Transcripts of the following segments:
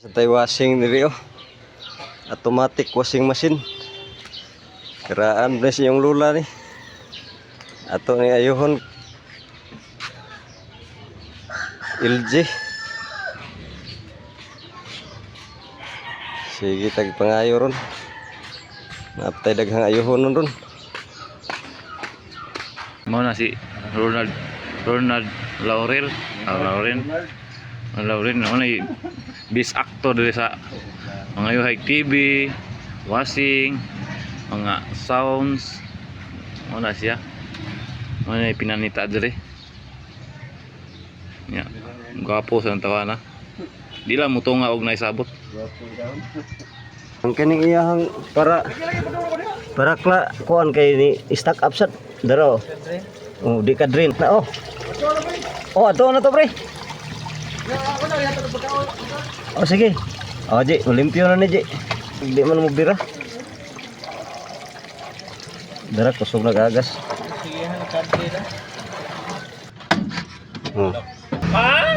Sa tayo washing diri oh. Automatic washing machine. Karaan bless yung lula ni. Ato ni ayuhon LG. Sige tag pangayo ron. Napatay daghang ayuhon ron. Mao na si Ronald Laurel. Laurel ano ni best actor diri sa mga Yuhag TV, washing, mga sounds. Mao na siya. Mao na pinanita diri. Ya. Gwapo sa tawana. Di lang mutunga og naisabot. Ang kaning iyahang para kuan kay ni stack up sad daro. Oh, di ka drain na oh. Oh, ato na to pre. Oh, sige. Oh, Ji, limpyo na ni Ji. Hindi man mo bira. Dara kusog na gagas. Sige, kadre na. Oh.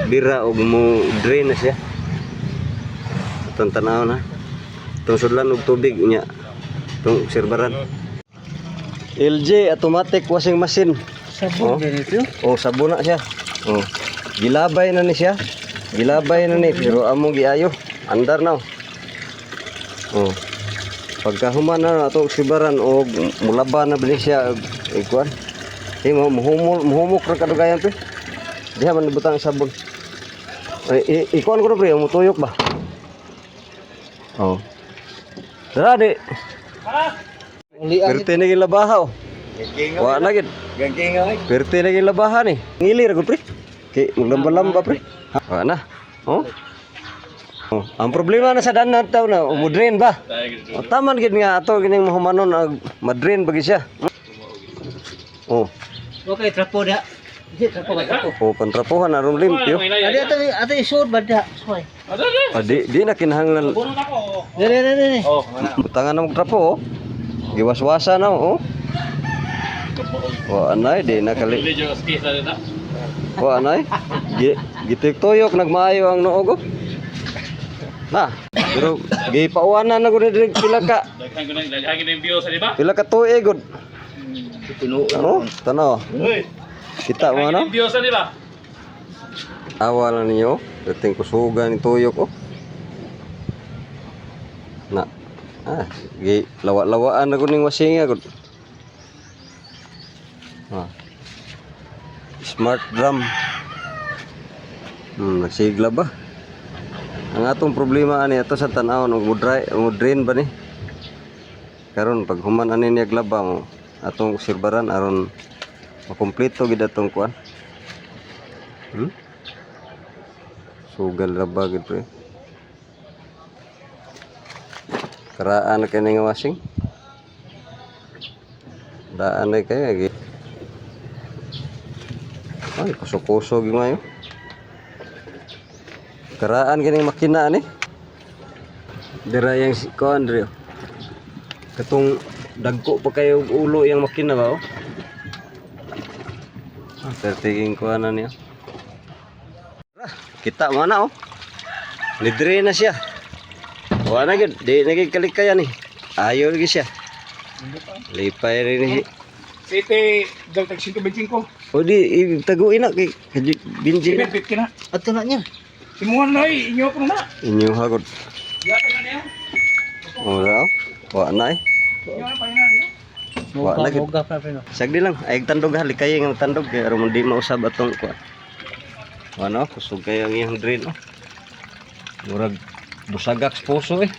Bira og mo drain na siya. Itong tanaw na. Itong sudlan og tubig niya. Itong sirbaran. LG automatic washing machine. Sabon ganito? Oh, sabon na siya. Oh. Gilabay na ni siya. Gilabay na ni pero among giayo. Andar na. Oh. Pagka human na ato sibaran o mulaban na bali siya ikuan. Mo muhumok ra kadugayan pe. Diha man butang sabon. Ikuan ko pre, mo tuyok ba? Oh. Dara di. Perte na gilabaha oh. Wa na gid. Gangking ay. Perte na gilabaha ni. Ngilir gud pre. Kay lamba-lamba pre. Wa na. Oh. Oh, ang problema na sa danan taw na umudren ba? O taman gid nga ato gining mahumanon madren bagi siya. Oh. Okay, trapo da. Di trapo ba trapo? Oh, pantrapohan aron limpyo. Adi ato isod ba da? Soy. Di na kinahanglan. Dere. Oh, Butangan na trapo oh. Giwas-wasa na oh. Wa anay di na kali. Wa anay. Gitik-tuyok nagmaayo ang noog. Nah, pero gipauwanan na gud diri pila ka. daghan ko na view sa di ba? Pila ka tuig gud. Ano? Tanaw. Kita mo ano? View sa di ba? Awa na ninyo. Dating kusugan ni tuyok oh. Na. Gi lawa-lawaan na gud ning washing gud. Smart drum. Nasigla ba? Ang atong problema ani ato sa tan-aw mo drain ba ni? Karon pag human ani niya glaba mo atong sirbaran aron makumpleto gid atong kuan. Sugal laba gid pre. Karaan na kay nga washing. Daan na kay gid. Ay, kusog-kusog yung mayo. Karaan kining makina ni. Dira yang kuan diri. Katong dagko pa kayo ulo yang makina ba oh. Pertiging kuan na niya. Kita mana oh. Lidre na siya. Wala na gid, di nagikalikaya ni. Ayo lagi siya. Lipay rin ni. City dagdag 125. O di taguin na kay binji. Bit kina. Ato na niya. Simuhan na inyo ko na. Inyo hagod. Ya ka na niya. Ora. Wa na eh. Inyo na pa ina. Wa na gid. Moga pa pre no. Sagdi lang ay tandog hali kay nga tandog kay aron di mausab atong kuan. Ano, kusog kay ang iyang drain oh. Murag busagak sa puso eh.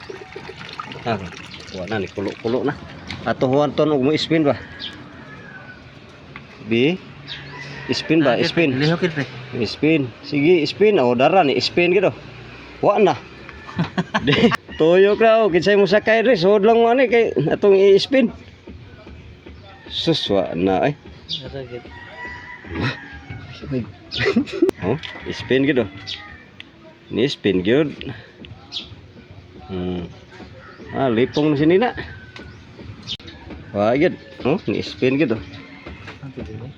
Wa na ni kulo-kulo na. Ato huwan ton og mo spin ba? Spin ba? Spin. Lihokit pre. Spin. Sige, spin. O, dara ni. Spin gitu. Wa na. Tuyok na o. Kinsay mo sakay rin. Sod lang mo ani kay atong i-spin. Sus, wa na ay. Sakit. Oh, spin gitu. Ni spin gyud. Lipong na sini na. Wa gyud. Oh, ni spin gitu. Ang